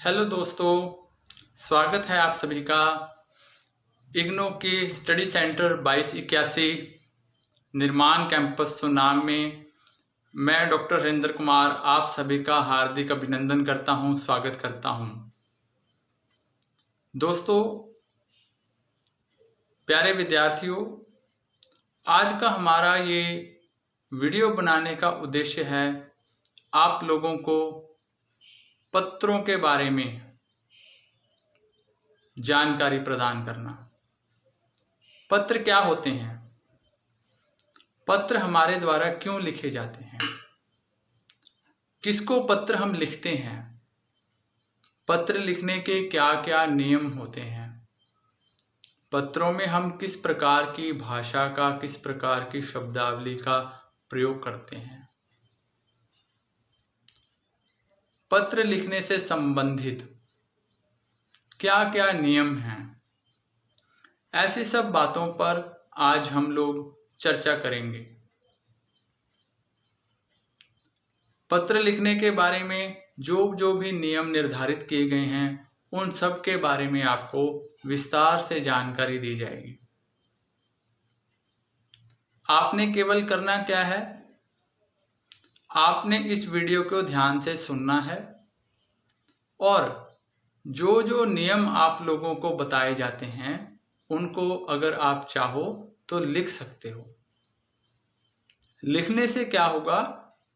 Hello दोस्तों, स्वागत है आप सभी का इग्नू के स्टडी सेंटर 2281 निर्माण कैंपस सुनाम में। मैं डॉक्टर हरेंद्र कुमार आप सभी का हार्दिक अभिनंदन करता हूं, स्वागत करता हूं। दोस्तों, प्यारे विद्यार्थियों, आज का हमारा ये वीडियो बनाने का उद्देश्य है आप लोगों को पत्रों के बारे में जानकारी प्रदान करना। पत्र क्या होते हैं? पत्र हमारे द्वारा क्यों लिखे जाते हैं? किसको पत्र हम लिखते हैं? पत्र लिखने के क्या क्या नियम होते हैं? पत्रों में हम किस प्रकार की भाषा का, किस प्रकार की शब्दावली का प्रयोग करते हैं? पत्र लिखने से संबंधित क्या क्या नियम हैं? ऐसी सब बातों पर आज हम लोग चर्चा करेंगे। पत्र लिखने के बारे में जो भी नियम निर्धारित किए गए हैं उन सब के बारे में आपको विस्तार से जानकारी दी जाएगी। आपने केवल करना क्या है, आपने इस वीडियो को ध्यान से सुनना है और जो नियम आप लोगों को बताए जाते हैं उनको अगर आप चाहो तो लिख सकते हो। लिखने से क्या होगा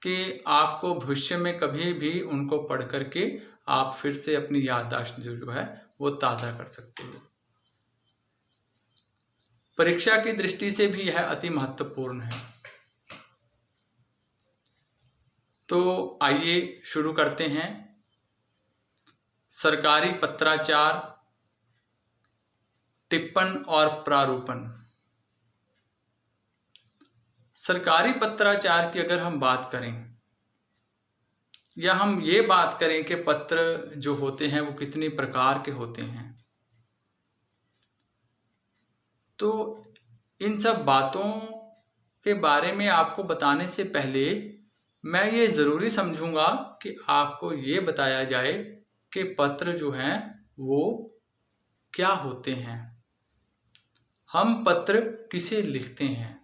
कि आपको भविष्य में कभी भी उनको पढ़ करके आप फिर से अपनी याददाश्त जो है वो ताज़ा कर सकते हो। परीक्षा की दृष्टि से भी यह अति महत्वपूर्ण है। तो आइए शुरू करते हैं। सरकारी पत्राचार, टिप्पण और प्रारूपण। सरकारी पत्राचार की अगर हम बात करें या हम ये बात करें कि पत्र जो होते हैं वो कितनी प्रकार के होते हैं, तो इन सब बातों के बारे में आपको बताने से पहले मैं ये ज़रूरी समझूंगा कि आपको ये बताया जाए कि पत्र जो हैं वो क्या होते हैं। हम पत्र किसे लिखते हैं,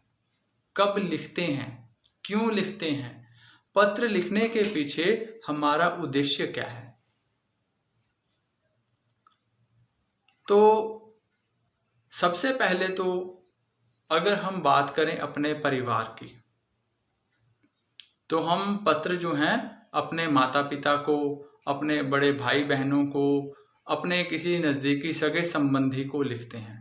कब लिखते हैं, क्यों लिखते हैं, पत्र लिखने के पीछे हमारा उद्देश्य क्या है। तो सबसे पहले तो अगर हम बात करें अपने परिवार की, तो हम पत्र जो हैं अपने माता पिता को, अपने बड़े भाई बहनों को, अपने किसी नज़दीकी सगे संबंधी को लिखते हैं।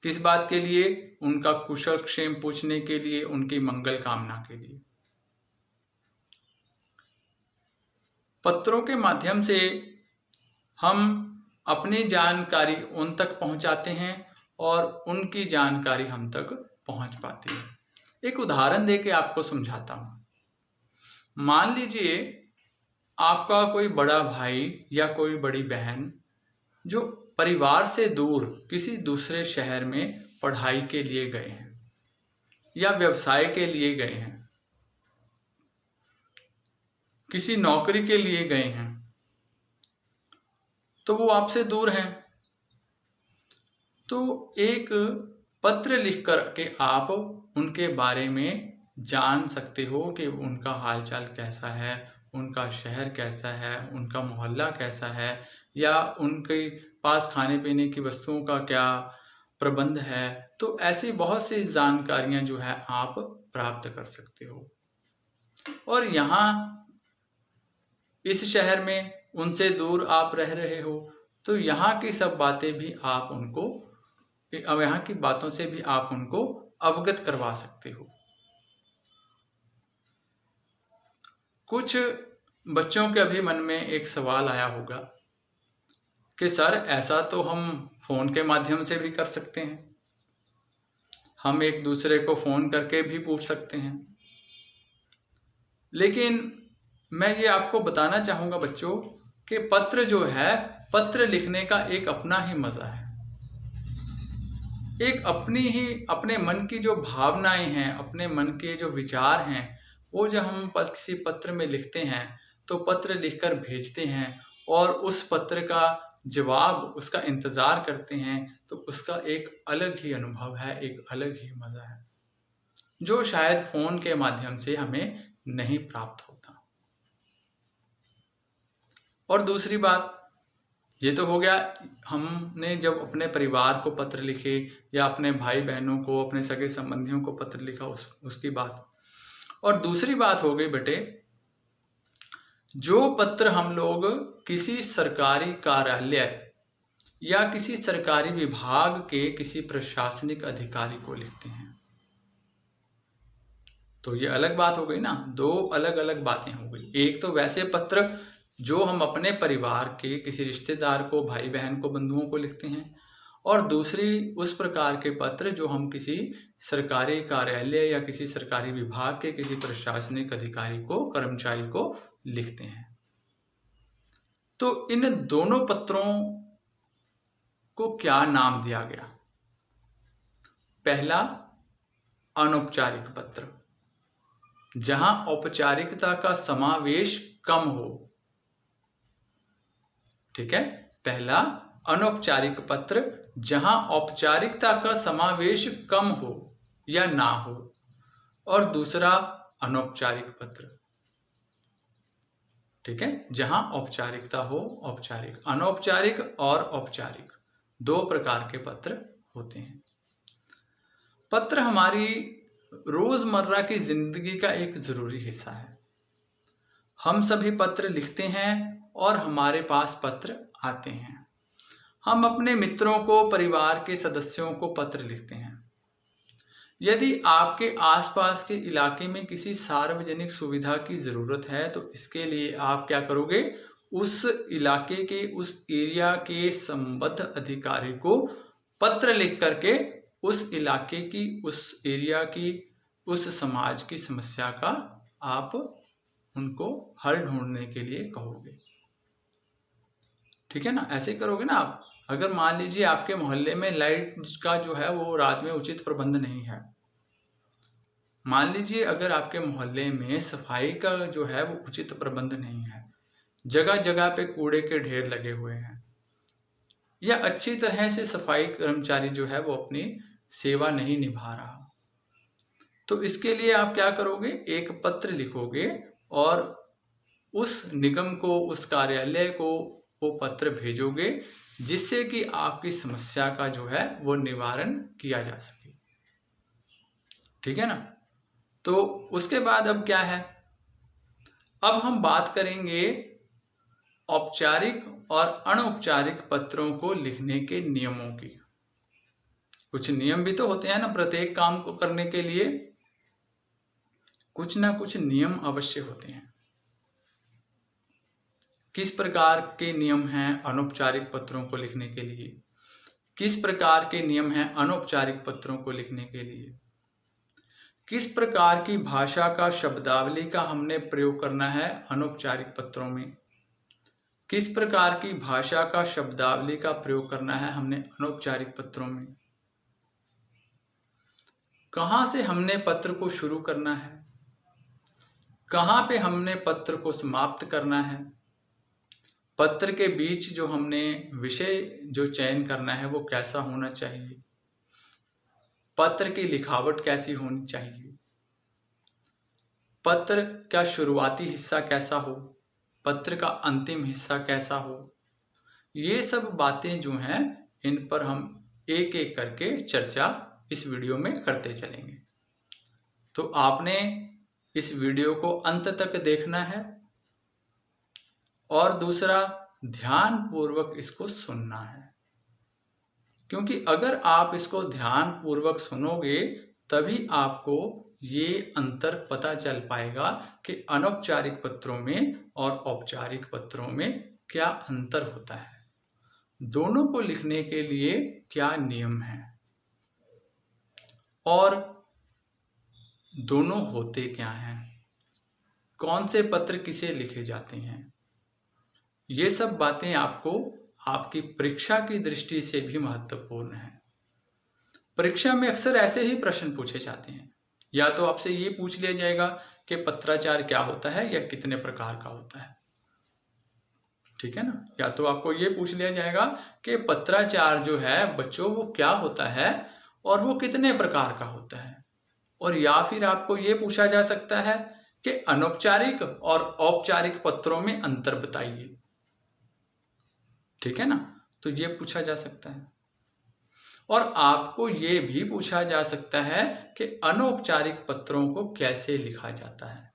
किस बात के लिए? उनका कुशल क्षेम पूछने के लिए, उनकी मंगल कामना के लिए। पत्रों के माध्यम से हम अपनी जानकारी उन तक पहुंचाते हैं और उनकी जानकारी हम तक पहुंच पाती है। एक उदाहरण देके आपको समझाता हूं। मान लीजिए आपका कोई बड़ा भाई या कोई बड़ी बहन जो परिवार से दूर किसी दूसरे शहर में पढ़ाई के लिए गए हैं या व्यवसाय के लिए गए हैं, किसी नौकरी के लिए गए हैं, तो वो आपसे दूर हैं। तो एक पत्र लिख कर के आप उनके बारे में जान सकते हो कि उनका हालचाल कैसा है, उनका शहर कैसा है, उनका मोहल्ला कैसा है, या उनके पास खाने पीने की वस्तुओं का क्या प्रबंध है। तो ऐसी बहुत सी जानकारियां जो है आप प्राप्त कर सकते हो। और यहाँ इस शहर में उनसे दूर आप रह रहे हो तो यहाँ की सब बातें भी आप उनको, यहाँ की बातों से भी आप उनको अवगत करवा सकते हो। कुछ बच्चों के अभी मन में एक सवाल आया होगा कि सर ऐसा तो हम फोन के माध्यम से भी कर सकते हैं, हम एक दूसरे को फोन करके भी पूछ सकते हैं। लेकिन मैं ये आपको बताना चाहूँगा बच्चों कि पत्र जो है, पत्र लिखने का एक अपना ही मज़ा है। एक अपनी ही, अपने मन की जो भावनाएं हैं, अपने मन के जो विचार हैं, वो जब हम किसी पत्र में लिखते हैं तो पत्र लिखकर भेजते हैं और उस पत्र का जवाब, उसका इंतजार करते हैं, तो उसका एक अलग ही अनुभव है, एक अलग ही मजा है, जो शायद फोन के माध्यम से हमें नहीं प्राप्त होता। और दूसरी बात, ये तो हो गया हमने जब अपने परिवार को पत्र लिखे या अपने भाई बहनों को, अपने सगे संबंधियों को पत्र लिखा, उसकी बात। और दूसरी बात हो गई बेटे, जो पत्र हम लोग किसी सरकारी कार्यालय या किसी सरकारी विभाग के किसी प्रशासनिक अधिकारी को लिखते हैं, तो ये अलग बात हो गई ना, दो अलग अलग बातें हो गई। एक तो वैसे पत्र जो हम अपने परिवार के किसी रिश्तेदार को, भाई बहन को, बंधुओं को लिखते हैं, और दूसरी उस प्रकार के पत्र जो हम किसी सरकारी कार्यालय या किसी सरकारी विभाग के किसी प्रशासनिक अधिकारी को, कर्मचारी को लिखते हैं। तो इन दोनों पत्रों को क्या नाम दिया गया? पहला, अनौपचारिक पत्र, जहां औपचारिकता का समावेश कम हो। ठीक है, पहला अनौपचारिक पत्र जहां औपचारिकता का समावेश कम हो या ना हो, और दूसरा अनौपचारिक पत्र, ठीक है, जहां औपचारिकता हो, औपचारिक, अनौपचारिक और औपचारिक दो प्रकार के पत्र होते हैं। पत्र हमारी रोजमर्रा की जिंदगी का एक जरूरी हिस्सा है। हम सभी पत्र लिखते हैं और हमारे पास पत्र आते हैं। हम अपने मित्रों को, परिवार के सदस्यों को पत्र लिखते हैं। यदि आपके आसपास के इलाके में किसी सार्वजनिक सुविधा की जरूरत है, तो इसके लिए आप क्या करोगे? उस इलाके के, उस एरिया के संबद्ध अधिकारी को पत्र लिख करके उस इलाके की, उस एरिया की, उस समाज की समस्या का आप उनको हल ढूंढने के लिए कहोगे। ठीक है ना, ऐसे ही करोगे ना आप। अगर मान लीजिए आपके मोहल्ले में लाइट का जो है वो रात में उचित प्रबंध नहीं है, मान लीजिए अगर आपके मोहल्ले में सफाई का जो है वो उचित प्रबंध नहीं है, जगह जगह पे कूड़े के ढेर लगे हुए हैं, या अच्छी तरह से सफाई कर्मचारी जो है वो अपनी सेवा नहीं निभा रहा, तो इसके लिए आप क्या करोगे? एक पत्र लिखोगे और उस निगम को, उस कार्यालय को वो पत्र भेजोगे, जिससे कि आपकी समस्या का जो है वो निवारण किया जा सके। ठीक है ना। तो उसके बाद अब क्या है, अब हम बात करेंगे औपचारिक और अनौपचारिक पत्रों को लिखने के नियमों की। कुछ नियम भी तो होते हैं ना, प्रत्येक काम को करने के लिए कुछ ना कुछ नियम अवश्य होते हैं। किस प्रकार के नियम हैं अनौपचारिक पत्रों को लिखने के लिए, किस प्रकार के नियम हैं अनौपचारिक पत्रों को लिखने के लिए, किस प्रकार की भाषा का, शब्दावली का हमने प्रयोग करना है अनौपचारिक पत्रों में, किस प्रकार की भाषा का, शब्दावली का प्रयोग करना है हमने अनौपचारिक पत्रों में, कहां से हमने पत्र को शुरू करना है, कहां पे हमने पत्र को समाप्त करना है, पत्र के बीच जो हमने विषय जो चयन करना है वो कैसा होना चाहिए, पत्र की लिखावट कैसी होनी चाहिए, पत्र का शुरुआती हिस्सा कैसा हो, पत्र का अंतिम हिस्सा कैसा हो, ये सब बातें जो हैं इन पर हम एक एक करके चर्चा इस वीडियो में करते चलेंगे। तो आपने इस वीडियो को अंत तक देखना है और दूसरा ध्यान पूर्वक इसको सुनना है, क्योंकि अगर आप इसको ध्यान पूर्वक सुनोगे तभी आपको ये अंतर पता चल पाएगा कि अनौपचारिक पत्रों में और औपचारिक पत्रों में क्या अंतर होता है, दोनों को लिखने के लिए क्या नियम है और दोनों होते क्या हैं, कौन से पत्र किसे लिखे जाते हैं। ये सब बातें आपको आपकी परीक्षा की दृष्टि से भी महत्वपूर्ण है। परीक्षा में अक्सर ऐसे ही प्रश्न पूछे जाते हैं, या तो आपसे ये पूछ लिया जाएगा कि पत्राचार क्या होता है या कितने प्रकार का होता है, ठीक है ना। या तो आपको ये पूछ लिया जाएगा कि पत्राचार जो है बच्चों वो क्या होता है और वो कितने प्रकार का होता है, और या फिर आपको ये पूछा जा सकता है कि अनौपचारिक और औपचारिक पत्रों में अंतर बताइए। ठीक है ना, तो ये पूछा जा सकता है। और आपको ये भी पूछा जा सकता है कि अनौपचारिक पत्रों को कैसे लिखा जाता है।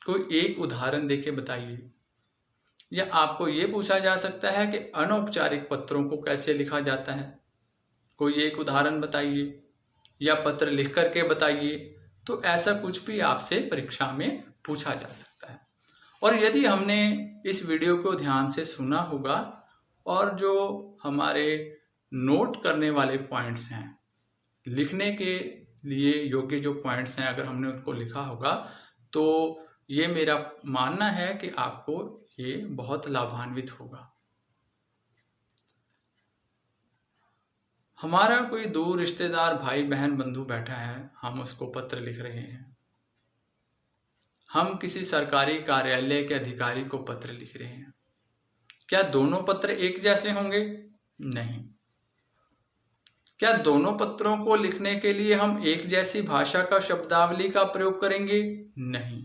कोई एक उदाहरण देके बताइए। या आपको ये पूछा जा सकता है कि अनौपचारिक पत्रों को कैसे लिखा जाता है, कोई एक उदाहरण बताइए या पत्र लिख करके बताइए। तो ऐसा कुछ भी आपसे परीक्षा में पूछा जा सकता है। और यदि हमने इस वीडियो को ध्यान से सुना होगा और जो हमारे नोट करने वाले पॉइंट्स हैं, लिखने के लिए योग्य जो पॉइंट्स हैं, अगर हमने उनको लिखा होगा तो ये मेरा मानना है कि आपको ये बहुत लाभान्वित होगा। हमारा कोई दूर रिश्तेदार, भाई बहन, बंधु बैठा है, हम उसको पत्र लिख रहे हैं। हम किसी सरकारी कार्यालय के अधिकारी को पत्र लिख रहे हैं। क्या दोनों पत्र एक जैसे होंगे? नहीं। क्या दोनों पत्रों को लिखने के लिए हम एक जैसी भाषा का शब्दावली का प्रयोग करेंगे? नहीं।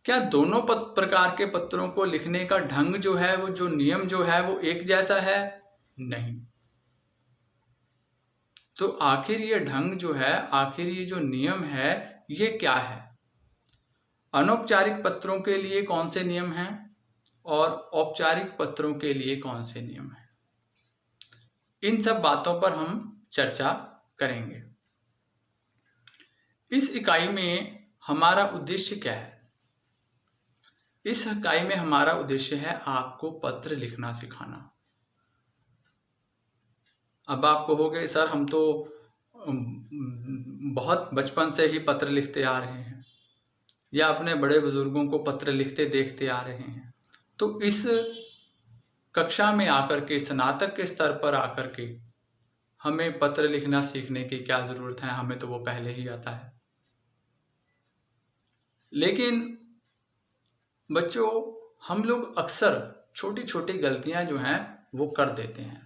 क्या दोनों प्रकार के पत्रों को लिखने का ढंग जो है, वो जो नियम जो है, वो एक जैसा है? नहीं। तो आखिर ये ढंग जो है, आखिर ये जो नियम है, ये क्या है? अनौपचारिक पत्रों के लिए कौन से नियम हैं और औपचारिक पत्रों के लिए कौन से नियम हैं? इन सब बातों पर हम चर्चा करेंगे। इस इकाई में हमारा उद्देश्य क्या है? इस इकाई में हमारा उद्देश्य है आपको पत्र लिखना सिखाना। अब आप कहोगे सर हम तो बहुत बचपन से ही पत्र लिखते आ रहे हैं या अपने बड़े बुजुर्गों को पत्र लिखते देखते आ रहे हैं, तो इस कक्षा में आकर के, स्नातक के स्तर पर आकर के हमें पत्र लिखना सीखने की क्या जरूरत है? हमें तो वो पहले ही आता है। लेकिन बच्चों, हम लोग अक्सर छोटी छोटी गलतियां जो हैं वो कर देते हैं।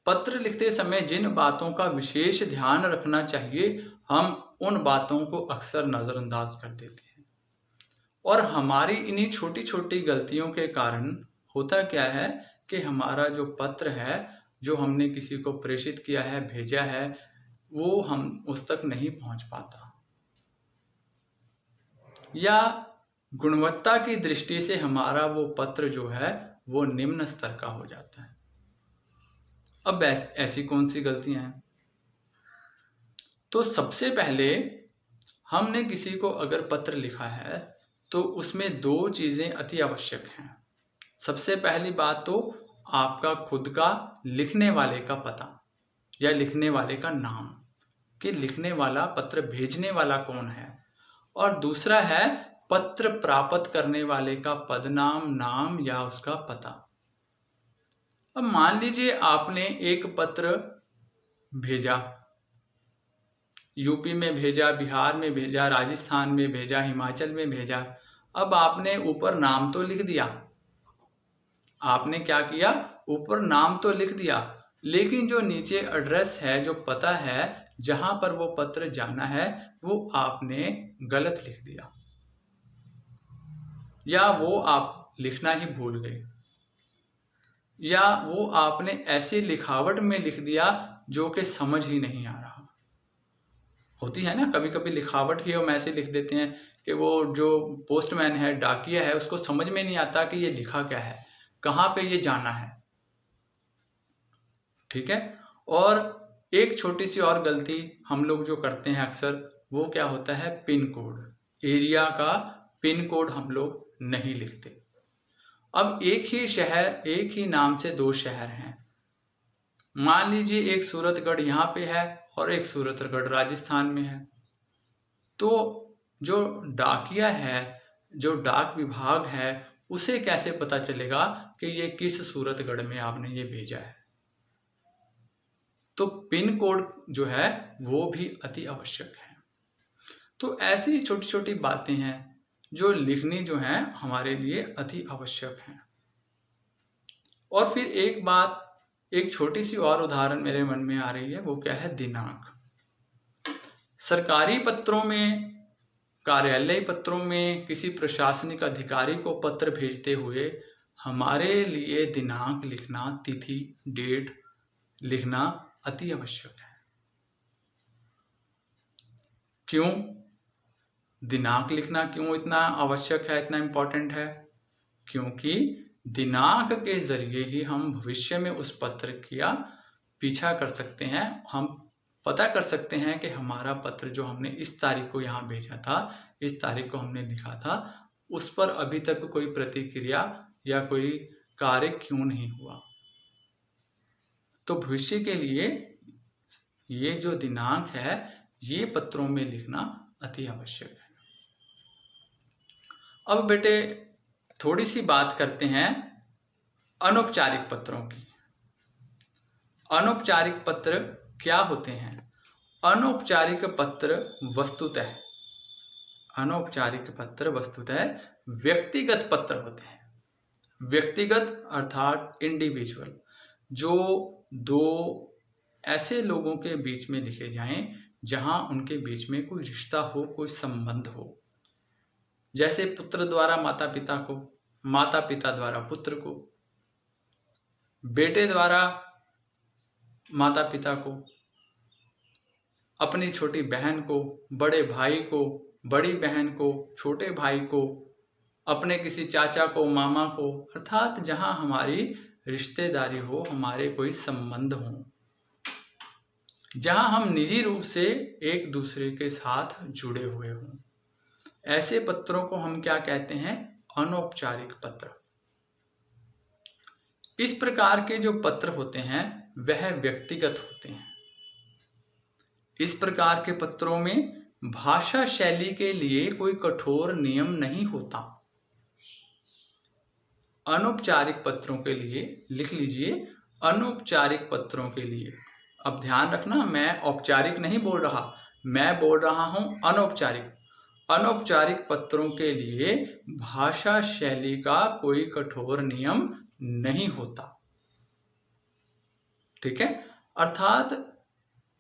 पत्र लिखते समय जिन बातों का विशेष ध्यान रखना चाहिए, हम उन बातों को अक्सर नजरअंदाज कर देते हैं। और हमारी इन्हीं छोटी छोटी गलतियों के कारण होता क्या है कि हमारा जो पत्र है, जो हमने किसी को प्रेषित किया है, भेजा है, वो हम उस तक नहीं पहुंच पाता, या गुणवत्ता की दृष्टि से हमारा वो पत्र जो है वो निम्न स्तर का हो जाता है। अब ऐसी कौन सी गलतियां हैं? तो सबसे पहले हमने किसी को अगर पत्र लिखा है तो उसमें दो चीजें अति आवश्यक हैं। सबसे पहली बात तो आपका खुद का लिखने वाले का पता या लिखने वाले का नाम, कि लिखने वाला, पत्र भेजने वाला कौन है। और दूसरा है पत्र प्राप्त करने वाले का पदनाम, नाम या उसका पता। अब मान लीजिए आपने एक पत्र भेजा, यूपी में भेजा, बिहार में भेजा, राजस्थान में भेजा, हिमाचल में भेजा। अब आपने ऊपर नाम तो लिख दिया, आपने क्या किया, ऊपर नाम तो लिख दिया, लेकिन जो नीचे एड्रेस है, जो पता है, जहां पर वो पत्र जाना है, वो आपने गलत लिख दिया, या वो आप लिखना ही भूल गए, या वो आपने ऐसी लिखावट में लिख दिया जो कि समझ ही नहीं आ रहा। होती है ना कभी कभी लिखावट ही हम ऐसे लिख देते हैं कि वो जो पोस्टमैन है, डाकिया है, उसको समझ में नहीं आता कि ये लिखा क्या है, कहाँ पे ये जाना है। ठीक है। और एक छोटी सी और गलती हम लोग जो करते हैं अक्सर, वो क्या होता है, पिन कोड, एरिया का पिन कोड हम लोग नहीं लिखते। अब एक ही शहर, एक ही नाम से दो शहर हैं। मान लीजिए एक सूरतगढ़ यहाँ पे है और एक सूरतगढ़ राजस्थान में है। तो जो डाकिया है, जो डाक विभाग है, उसे कैसे पता चलेगा कि ये किस सूरतगढ़ में आपने ये भेजा है? तो पिन कोड जो है वो भी अति आवश्यक है। तो ऐसी छोटी छोटी बातें हैं जो लिखनी जो है हमारे लिए अति आवश्यक है। और फिर एक बात, एक छोटी सी और उदाहरण मेरे मन में आ रही है, वो क्या है? दिनांक। सरकारी पत्रों में, कार्यालय पत्रों में किसी प्रशासनिक अधिकारी को पत्र भेजते हुए हमारे लिए दिनांक लिखना, तिथि, डेट लिखना अति आवश्यक है। क्यों दिनांक लिखना क्यों इतना आवश्यक है, इतना इम्पोर्टेंट है? क्योंकि दिनांक के जरिए ही हम भविष्य में उस पत्र का पीछा कर सकते हैं। हम पता कर सकते हैं कि हमारा पत्र जो हमने इस तारीख को यहाँ भेजा था, इस तारीख को हमने लिखा था, उस पर अभी तक कोई प्रतिक्रिया या कोई कार्य क्यों नहीं हुआ। तो भविष्य के लिए ये जो दिनांक है, ये पत्रों में लिखना अति आवश्यक है। अब बेटे थोड़ी सी बात करते हैं अनौपचारिक पत्रों की। अनौपचारिक पत्र क्या होते हैं? अनौपचारिक पत्र वस्तुतः, अनौपचारिक पत्र वस्तुतः व्यक्तिगत पत्र होते हैं। व्यक्तिगत अर्थात इंडिविजुअल, जो दो ऐसे लोगों के बीच में लिखे जाएं जहां उनके बीच में कोई रिश्ता हो, कोई संबंध हो। जैसे पुत्र द्वारा माता पिता को, माता पिता द्वारा पुत्र को, बेटे द्वारा माता पिता को, अपनी छोटी बहन को, बड़े भाई को, बड़ी बहन को, छोटे भाई को, अपने किसी चाचा को, मामा को, अर्थात जहां हमारी रिश्तेदारी हो, हमारे कोई संबंध हो, जहां हम निजी रूप से एक दूसरे के साथ जुड़े हुए हों, ऐसे पत्रों को हम क्या कहते हैं? अनौपचारिक पत्र। इस प्रकार के जो पत्र होते हैं वह व्यक्तिगत होते हैं। इस प्रकार के पत्रों में भाषा शैली के लिए कोई कठोर नियम नहीं होता। अनौपचारिक पत्रों के लिए लिख लीजिए, अनौपचारिक पत्रों के लिए। अब ध्यान रखना, मैं औपचारिक नहीं बोल रहा, मैं बोल रहा हूं अनौपचारिक। अनौपचारिक पत्रों के लिए भाषा शैली का कोई कठोर नियम नहीं होता। ठीक है? अर्थात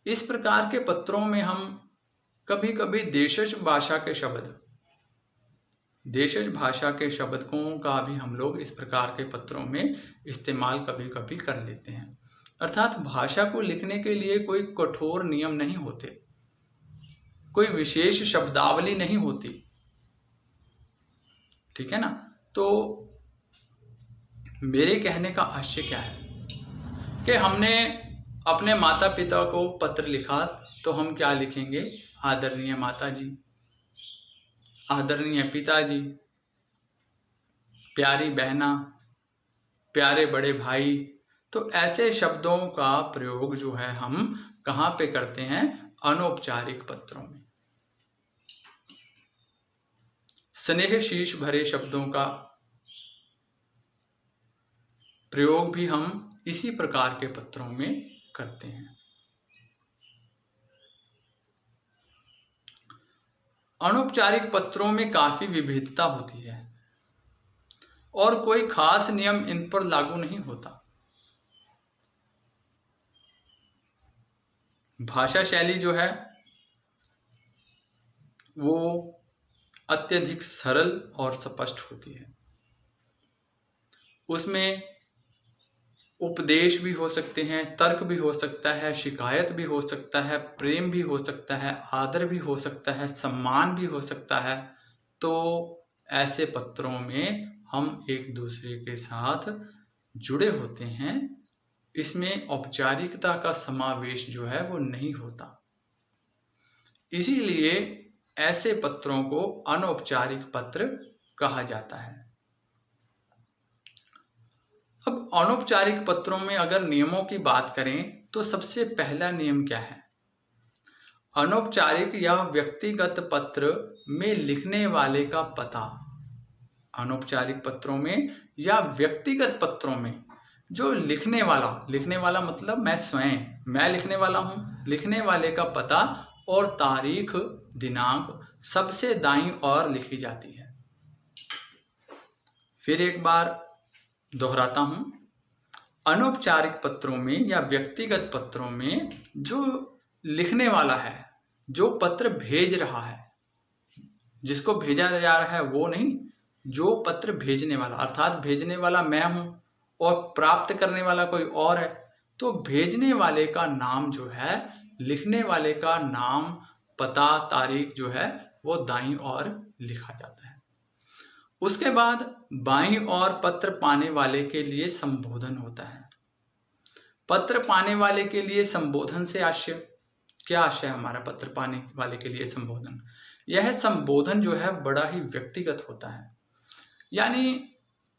इस प्रकार के पत्रों में हम कभी कभी देशज भाषा के शब्द, देशज भाषा के शब्दों का भी हम लोग इस प्रकार के पत्रों में इस्तेमाल कभी कभी कर लेते हैं। अर्थात भाषा को लिखने के लिए कोई कठोर नियम नहीं होते, कोई विशेष शब्दावली नहीं होती। ठीक है ना? तो मेरे कहने का आशय क्या है कि हमने अपने माता पिता को पत्र लिखा तो हम क्या लिखेंगे? आदरणीय माता जी, आदरणीय पिताजी, प्यारी बहना, प्यारे बड़े भाई। तो ऐसे शब्दों का प्रयोग जो है हम कहाँ पे करते हैं? अनौपचारिक पत्रों में। स्नेह शीश भरे शब्दों का प्रयोग भी हम इसी प्रकार के पत्रों में करते हैं। अनौपचारिक पत्रों में काफी विविधता होती है और कोई खास नियम इन पर लागू नहीं होता। भाषा शैली जो है वो अत्यधिक सरल और स्पष्ट होती है। उसमें उपदेश भी हो सकते हैं, तर्क भी हो सकता है, शिकायत भी हो सकता है, प्रेम भी हो सकता है, आदर भी हो सकता है, सम्मान भी हो सकता है। तो ऐसे पत्रों में हम एक दूसरे के साथ जुड़े होते हैं। इसमें औपचारिकता का समावेश जो है वो नहीं होता। इसीलिए ऐसे पत्रों को अनौपचारिक पत्र कहा जाता है। अब अनौपचारिक पत्रों में अगर नियमों की बात करें तो सबसे पहला नियम क्या है? अनौपचारिक या व्यक्तिगत पत्र में लिखने वाले का पता, अनौपचारिक पत्रों में या व्यक्तिगत पत्रों में जो लिखने वाला मतलब मैं स्वयं, मैं लिखने वाला हूं, लिखने वाले का पता और तारीख, दिनांक सबसे दाईं ओर लिखी जाती है। फिर एक बार दोहराता हूं, अनौपचारिक पत्रों में या व्यक्तिगत पत्रों में जो लिखने वाला है, जो पत्र भेज रहा है, जिसको भेजा जा रहा है वो नहीं, जो पत्र भेजने वाला, अर्थात भेजने वाला मैं हूं और प्राप्त करने वाला कोई और है, तो भेजने वाले का नाम जो है, लिखने वाले का नाम, पता, तारीख जो है वो दाईं ओर लिखा जाता है। उसके बाद बाईं ओर पत्र पाने वाले के लिए संबोधन होता है। पत्र पाने वाले के लिए संबोधन से आशय क्या? आशय हमारा पत्र पाने वाले के लिए संबोधन, यह संबोधन जो है बड़ा ही व्यक्तिगत होता है। यानी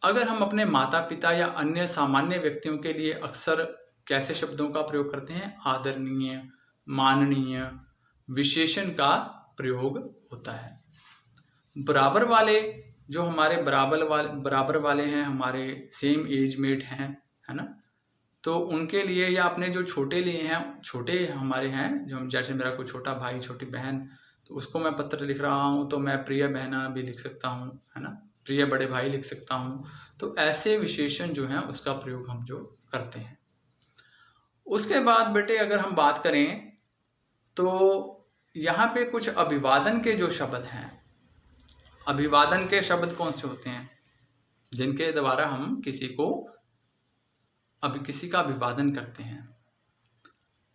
अगर हम अपने माता पिता या अन्य सामान्य व्यक्तियों के लिए अक्सर कैसे शब्दों का प्रयोग करते हैं? आदरणीय, माननीय, विशेषण का प्रयोग होता है। बराबर वाले, जो हमारे बराबर वाले हैं, हमारे सेम एज मेट हैं, है ना, तो उनके लिए, या अपने जो छोटे लिए हैं, छोटे हमारे हैं, जो हम, जैसे मेरा कोई छोटा भाई, छोटी बहन, तो उसको मैं पत्र लिख रहा हूँ तो मैं प्रिय बहना भी लिख सकता हूँ, है ना, प्रिय बड़े भाई लिख सकता हूँ। तो ऐसे विशेषण जो हैं उसका प्रयोग हम जो करते हैं। उसके बाद बेटे अगर हम बात करें तो यहाँ पे कुछ अभिवादन के जो शब्द हैं, अभिवादन के शब्द कौन से होते हैं? जिनके द्वारा हम किसी का अभिवादन करते हैं,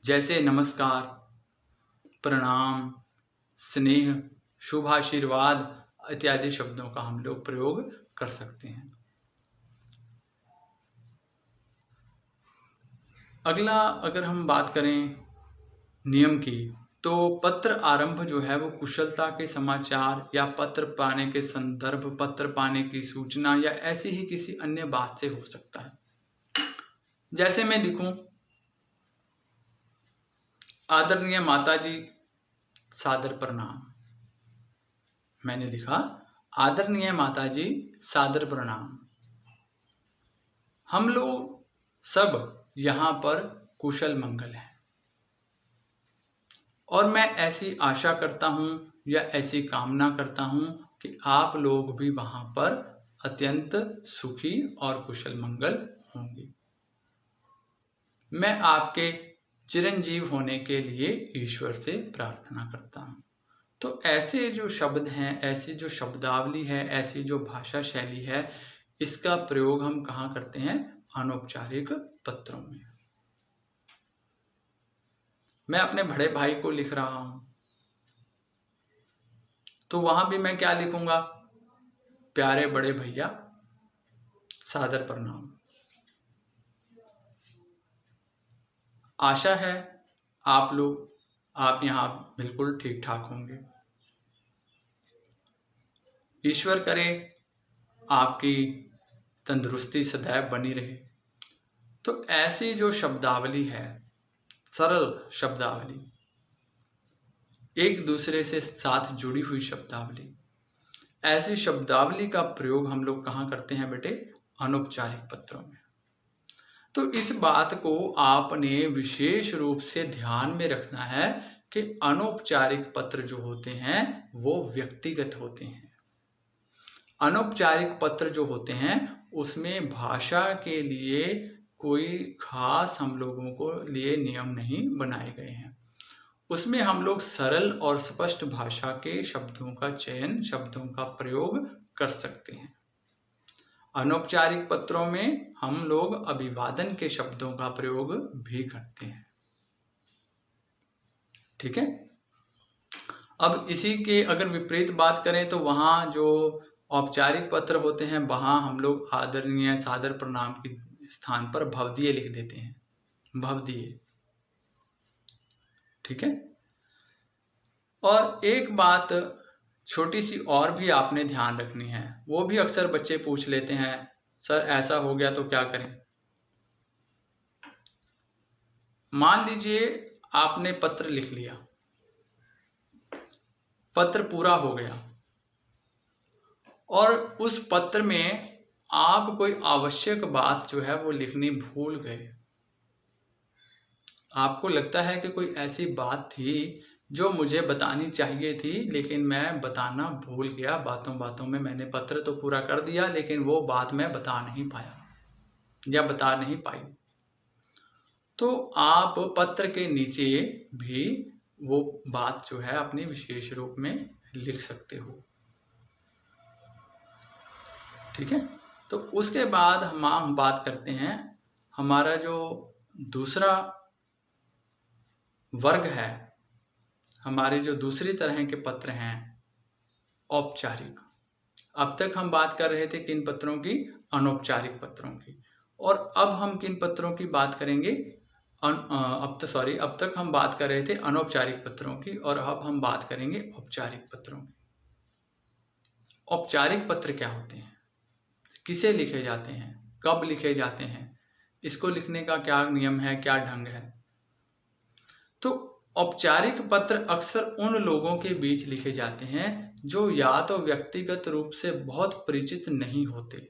जैसे नमस्कार, प्रणाम, स्नेह, शुभ आशीर्वाद इत्यादि शब्दों का हम लोग प्रयोग कर सकते हैं। अगला अगर हम बात करें नियम की, तो पत्र आरंभ जो है वो कुशलता के समाचार या पत्र पाने के संदर्भ, पत्र पाने की सूचना या ऐसी ही किसी अन्य बात से हो सकता है। जैसे मैं लिखूं, आदरणीय माताजी सादर प्रणाम। मैंने लिखा आदरणीय माताजी सादर प्रणाम। हम लोग सब यहाँ पर कुशल मंगल हैं और मैं ऐसी आशा करता हूँ या ऐसी कामना करता हूँ कि आप लोग भी वहाँ पर अत्यंत सुखी और कुशल मंगल होंगे। मैं आपके चिरंजीव होने के लिए ईश्वर से प्रार्थना करता हूँ। तो ऐसे जो शब्द हैं, ऐसी जो शब्दावली है, ऐसी जो भाषा शैली है, इसका प्रयोग हम कहाँ करते हैं? अनौपचारिक पत्रों में। मैं अपने बड़े भाई को लिख रहा हूं तो वहां भी मैं क्या लिखूंगा? प्यारे बड़े भैया सादर प्रणाम। आशा है आप यहां बिल्कुल ठीक ठाक होंगे। ईश्वर करे आपकी तंदुरुस्ती सदैव बनी रहे। तो ऐसी जो शब्दावली है, सरल शब्दावली, एक दूसरे से साथ जुड़ी हुई शब्दावली, ऐसी शब्दावली का प्रयोग हम लोग कहाँ करते हैं बेटे? अनौपचारिक पत्रों में। तो इस बात को आपने विशेष रूप से ध्यान में रखना है कि अनौपचारिक पत्र जो होते हैं वो व्यक्तिगत होते हैं। अनौपचारिक पत्र जो होते हैं उसमें भाषा के लिए कोई खास हम लोगों को लिए नियम नहीं बनाए गए हैं। उसमें हम लोग सरल और स्पष्ट भाषा के शब्दों का चयन, शब्दों का प्रयोग कर सकते हैं। अनौपचारिक पत्रों में हम लोग अभिवादन के शब्दों का प्रयोग भी करते हैं। ठीक है। अब इसी के अगर विपरीत बात करें तो वहाँ जो औपचारिक पत्र होते हैं वहाँ हम लोग आदरणीय, सादर, प्रणाम के स्थान पर भवदीय लिख देते हैं, भवदीय। ठीक है। और एक बात छोटी सी और भी आपने ध्यान रखनी है, वो भी अक्सर बच्चे पूछ लेते हैं, सर ऐसा हो गया तो क्या करें? मान लीजिए आपने पत्र लिख लिया, पत्र पूरा हो गया और उस पत्र में आप कोई आवश्यक बात जो है वो लिखनी भूल गए। आपको लगता है कि कोई ऐसी बात थी जो मुझे बतानी चाहिए थी, लेकिन मैं बताना भूल गया। बातों बातों में मैंने पत्र तो पूरा कर दिया, लेकिन वो बात मैं बता नहीं पाया या बता नहीं पाई। तो आप पत्र के नीचे भी वो बात जो है अपनी विशेष रूप में लिख सकते हो। ठीक है, तो उसके बाद हम बात करते हैं, हमारा जो दूसरा वर्ग है, हमारे जो दूसरी तरह के पत्र हैं औपचारिक। अब तक हम बात कर रहे थे किन पत्रों की? अनौपचारिक पत्रों की। और अब हम किन पत्रों की बात करेंगे? अब तक हम बात कर रहे थे अनौपचारिक पत्रों की, और अब हम बात करेंगे औपचारिक पत्रों की। औपचारिक पत्र क्या होते हैं, किसे लिखे जाते हैं, कब लिखे जाते हैं, इसको लिखने का क्या नियम है, क्या ढंग है? तो औपचारिक पत्र अक्सर उन लोगों के बीच लिखे जाते हैं जो या तो व्यक्तिगत रूप से बहुत परिचित नहीं होते,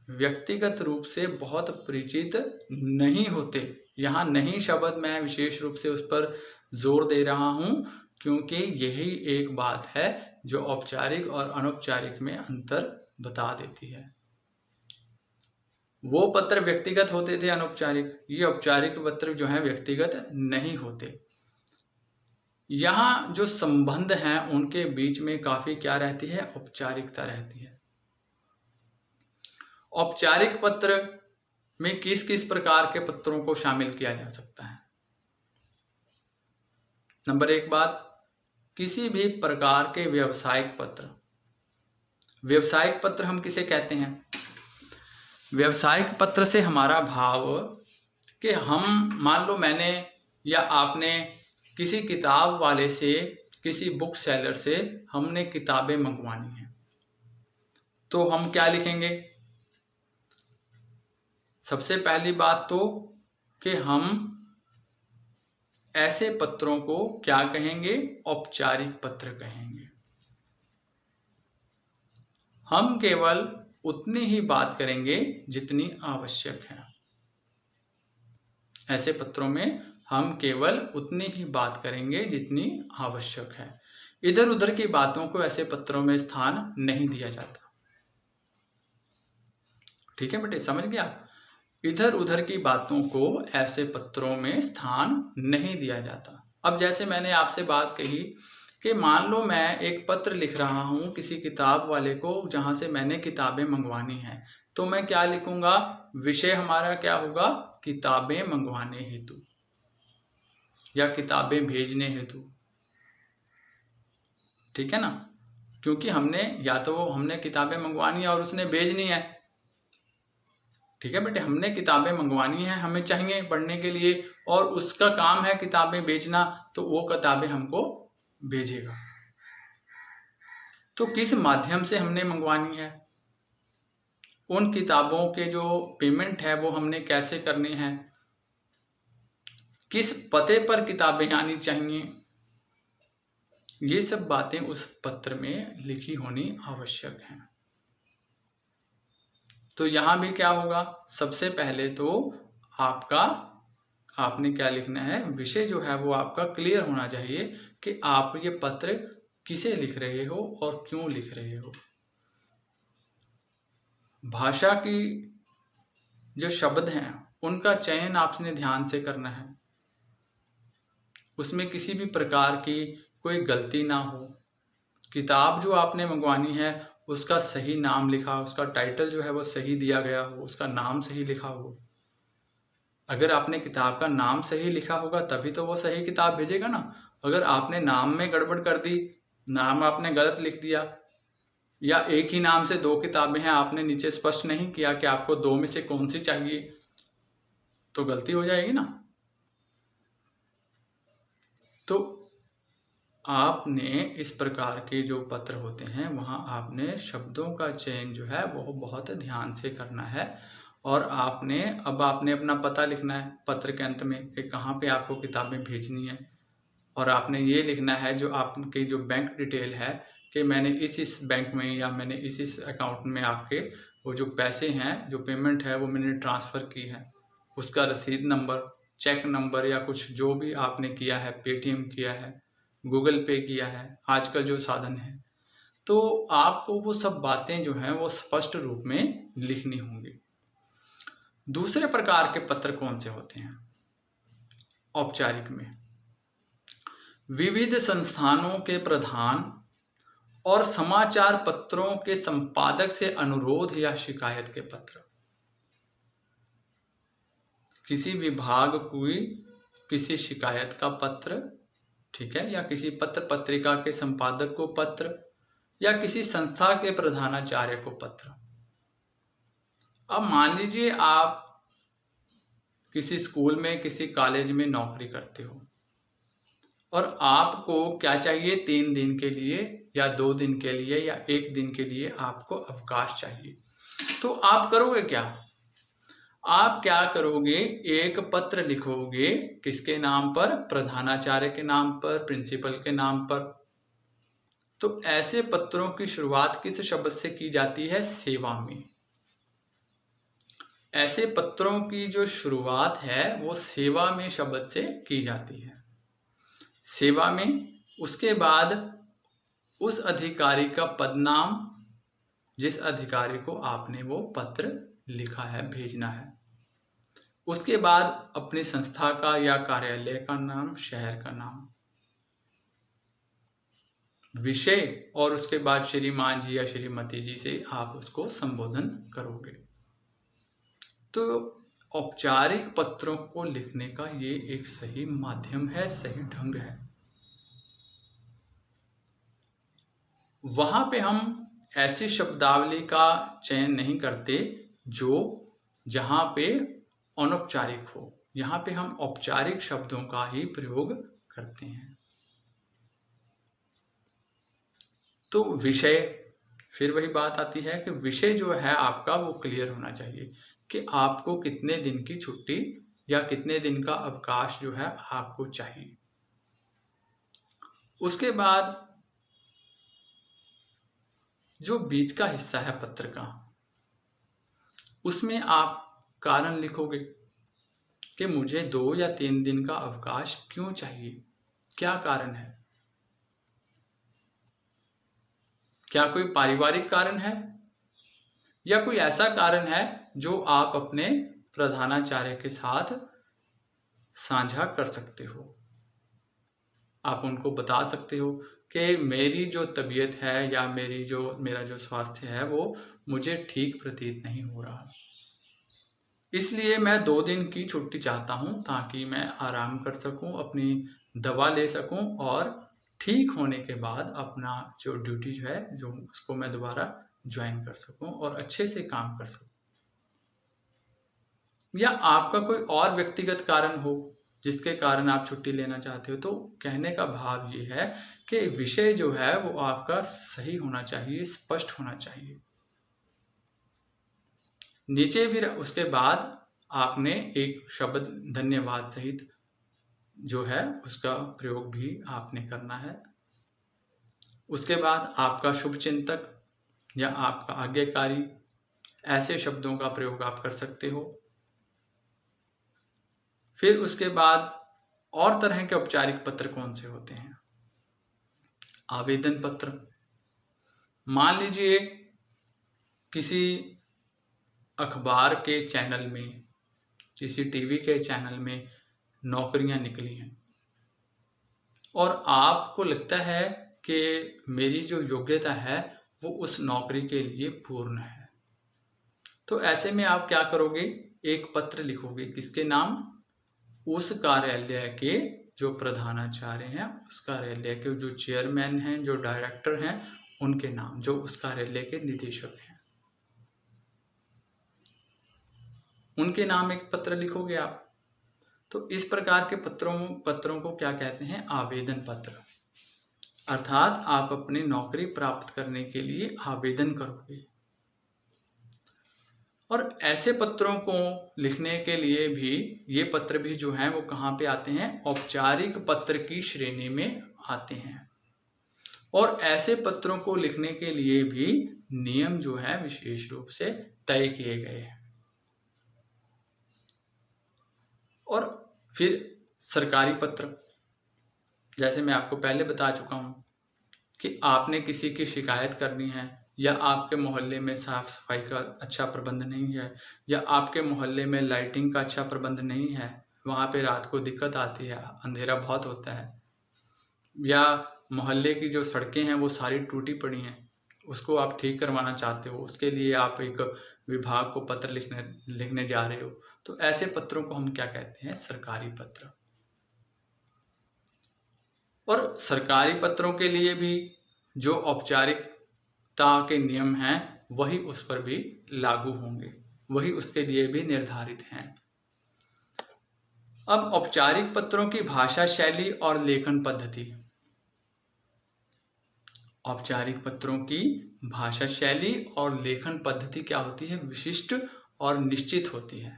व्यक्तिगत रूप से बहुत परिचित नहीं होते। यहाँ नहीं शब्द मैं विशेष रूप से उस पर जोर दे रहा हूं, क्योंकि यही एक बात है जो औपचारिक और अनौपचारिक में अंतर बता देती है। वो पत्र व्यक्तिगत होते थे अनौपचारिक, ये औपचारिक पत्र जो है व्यक्तिगत नहीं होते। यहाँ जो संबंध हैं उनके बीच में काफी क्या रहती है? औपचारिकता रहती है। औपचारिक पत्र में किस किस प्रकार के पत्रों को शामिल किया जा सकता है? नंबर एक बात, किसी भी प्रकार के व्यावसायिक पत्र। व्यावसायिक पत्र हम किसे कहते हैं? व्यावसायिक पत्र से हमारा भाव कि हम, मान लो मैंने या आपने किसी किताब वाले से, किसी बुक सेलर से हमने किताबें मंगवानी हैं, तो हम क्या लिखेंगे? सबसे पहली बात तो कि हम ऐसे पत्रों को क्या कहेंगे? औपचारिक पत्र कहेंगे। हम केवल उतनी ही बात करेंगे जितनी आवश्यक है। ऐसे पत्रों में हम केवल उतनी ही बात करेंगे जितनी आवश्यक है। इधर उधर की बातों को ऐसे पत्रों में स्थान नहीं दिया जाता। ठीक है बेटे, समझ गया? इधर उधर की बातों को ऐसे पत्रों में स्थान नहीं दिया जाता। अब जैसे मैंने आपसे बात कही कि मान लो मैं एक पत्र लिख रहा हूं किसी किताब वाले को जहां से मैंने किताबें मंगवानी हैं, तो मैं क्या लिखूंगा? विषय हमारा क्या होगा? किताबें मंगवाने हेतु या किताबें भेजने हेतु। ठीक है ना? क्योंकि हमने या तो हमने किताबें मंगवानी है और उसने भेजनी है। ठीक है बेटे, हमने किताबें मंगवानी है, हमें चाहिए पढ़ने के लिए, और उसका काम है किताबें बेचना, तो वो किताबें हमको भेजेगा। तो किस माध्यम से हमने मंगवानी है, उन किताबों के जो पेमेंट है वो हमने कैसे करने हैं, किस पते पर किताबें आनी चाहिए, ये सब बातें उस पत्र में लिखी होनी आवश्यक है। तो यहां भी क्या होगा? सबसे पहले तो आपने क्या लिखना है? विषय जो है वो आपका क्लियर होना चाहिए कि आप ये पत्र किसे लिख रहे हो और क्यों लिख रहे हो। भाषा की जो शब्द हैं उनका चयन आपने ध्यान से करना है, उसमें किसी भी प्रकार की कोई गलती ना हो। किताब जो आपने मंगवानी है उसका सही नाम लिखा, उसका टाइटल जो है वो सही दिया गया हो, उसका नाम सही लिखा हो। अगर आपने किताब का नाम सही लिखा होगा तभी तो वो सही किताब भेजेगा ना। अगर आपने नाम में गड़बड़ कर दी, नाम आपने गलत लिख दिया, या एक ही नाम से दो किताबें हैं, आपने नीचे स्पष्ट नहीं किया कि आपको दो में से कौन सी चाहिए, तो गलती हो जाएगी ना। तो आपने इस प्रकार के जो पत्र होते हैं वहाँ आपने शब्दों का चयन जो है वो बहुत ध्यान से करना है। और आपने अपना पता लिखना है पत्र के अंत में कि कहाँ पे आपको किताबें भेजनी है। और आपने ये लिखना है जो आपकी जो बैंक डिटेल है कि मैंने इस बैंक में या मैंने इस अकाउंट में आपके वो जो पैसे हैं, जो पेमेंट है वो मैंने ट्रांसफ़र की है, उसका रसीद नंबर चेक नंबर या कुछ जो भी आपने किया है, पेटीएम किया है, गूगल पे किया है, आजकल जो साधन है, तो आपको वो सब बातें जो हैं वो स्पष्ट रूप में लिखनी होंगी। दूसरे प्रकार के पत्र कौन से होते हैं? औपचारिक में विविध संस्थानों के प्रधान और समाचार पत्रों के संपादक से अनुरोध या शिकायत के पत्र। किसी विभाग की किसी शिकायत का पत्र, ठीक है, या किसी पत्र पत्रिका के संपादक को पत्र, या किसी संस्था के प्रधानाचार्य को पत्र। अब मान लीजिए आप किसी स्कूल में, किसी कॉलेज में नौकरी करते हो और आपको क्या चाहिए, 3 दिन के लिए या 2 दिन के लिए या 1 दिन के लिए आपको अवकाश चाहिए। तो आप करोगे क्या? आप क्या करोगे, एक पत्र लिखोगे। किसके नाम पर? प्रधानाचार्य के नाम पर, प्रिंसिपल के नाम पर। तो ऐसे पत्रों की शुरुआत किस शब्द से की जाती है? सेवा में। ऐसे पत्रों की जो शुरुआत है वो सेवा में शब्द से की जाती है, सेवा में। उसके बाद उस अधिकारी का पदनाम, जिस अधिकारी को आपने वो पत्र लिखा है, भेजना है। उसके बाद अपनी संस्था का या कार्यालय का नाम, शहर का नाम, विषय, और उसके बाद श्रीमान जी या श्रीमती जी से आप उसको संबोधन करोगे। तो औपचारिक पत्रों को लिखने का ये एक सही माध्यम है, सही ढंग है। वहां पे हम ऐसी शब्दावली का चयन नहीं करते जो जहां पे अनौपचारिक हो। यहाँ पे हम औपचारिक शब्दों का ही प्रयोग करते हैं। तो विषय, फिर वही बात आती है कि विषय जो है आपका वो क्लियर होना चाहिए कि आपको कितने दिन की छुट्टी या कितने दिन का अवकाश जो है आपको चाहिए। उसके बाद जो बीच का हिस्सा है पत्र का, उसमें आप कारण लिखोगे कि मुझे 2 या 3 दिन का अवकाश क्यों चाहिए, क्या कारण है। क्या कोई पारिवारिक कारण है या कोई ऐसा कारण है जो आप अपने प्रधानाचार्य के साथ साझा कर सकते हो। आप उनको बता सकते हो कि मेरी जो तबीयत है या मेरा जो स्वास्थ्य है वो मुझे ठीक प्रतीत नहीं हो रहा, इसलिए मैं 2 दिन की छुट्टी चाहता हूं ताकि मैं आराम कर सकूं, अपनी दवा ले सकूं और ठीक होने के बाद अपना जो ड्यूटी जो है जो उसको मैं दोबारा ज्वाइन कर सकूं और अच्छे से काम कर सकूं। या आपका कोई और व्यक्तिगत कारण हो जिसके कारण आप छुट्टी लेना चाहते हो, तो कहने का भाव ये है कि विषय जो है वो आपका सही होना चाहिए, स्पष्ट होना चाहिए। नीचे फिर उसके बाद आपने एक शब्द धन्यवाद सहित जो है उसका प्रयोग भी आपने करना है। उसके बाद आपका शुभ चिंतक या आपका आज्ञाकारी, ऐसे शब्दों का प्रयोग आप कर सकते हो। फिर उसके बाद और तरह के औपचारिक पत्र कौन से होते हैं? आवेदन पत्र। मान लीजिए किसी अखबार के चैनल में, किसी टीवी के चैनल में नौकरियां निकली हैं और आपको लगता है कि मेरी जो योग्यता है वो उस नौकरी के लिए पूर्ण है, तो ऐसे में आप क्या करोगे, एक पत्र लिखोगे। किसके नाम? उस कार्यालय के जो प्रधानाचार्य हैं, उस कार्यालय के जो चेयरमैन हैं, जो डायरेक्टर हैं, उनके नाम, जो उस कार्यालय के निदेशक हैं, उनके नाम एक पत्र लिखोगे आप। तो इस प्रकार के पत्रों को क्या कहते हैं? आवेदन पत्र। अर्थात आप अपनी नौकरी प्राप्त करने के लिए आवेदन करोगे। और ऐसे पत्रों को लिखने के लिए भी ये पत्र भी जो हैं वो कहाँ पे आते हैं? औपचारिक पत्र की श्रेणी में आते हैं। और ऐसे पत्रों को लिखने के लिए भी नियम जो है विशेष रूप से तय किए गए हैं। और फिर सरकारी पत्र, जैसे मैं आपको पहले बता चुका हूँ कि आपने किसी की शिकायत करनी है, या आपके मोहल्ले में साफ सफाई का अच्छा प्रबंध नहीं है, या आपके मोहल्ले में लाइटिंग का अच्छा प्रबंध नहीं है, वहाँ पे रात को दिक्कत आती है, अंधेरा बहुत होता है, या मोहल्ले की जो सड़कें हैं वो सारी टूटी पड़ी हैं, उसको आप ठीक करवाना चाहते हो, उसके लिए आप एक विभाग को पत्र लिखने जा रहे हो, तो ऐसे पत्रों को हम क्या कहते हैं? सरकारी पत्र। और सरकारी पत्रों के लिए भी जो औपचारिकता के नियम हैं वही उस पर भी लागू होंगे, वही उसके लिए भी निर्धारित हैं। अब औपचारिक पत्रों की भाषा शैली और लेखन पद्धति। औपचारिक पत्रों की भाषा शैली और लेखन पद्धति क्या होती है? विशिष्ट और निश्चित होती है।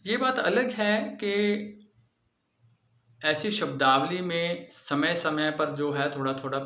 ये बात अलग है कि ऐसी शब्दावली में समय समय पर जो है थोड़ा थोड़ा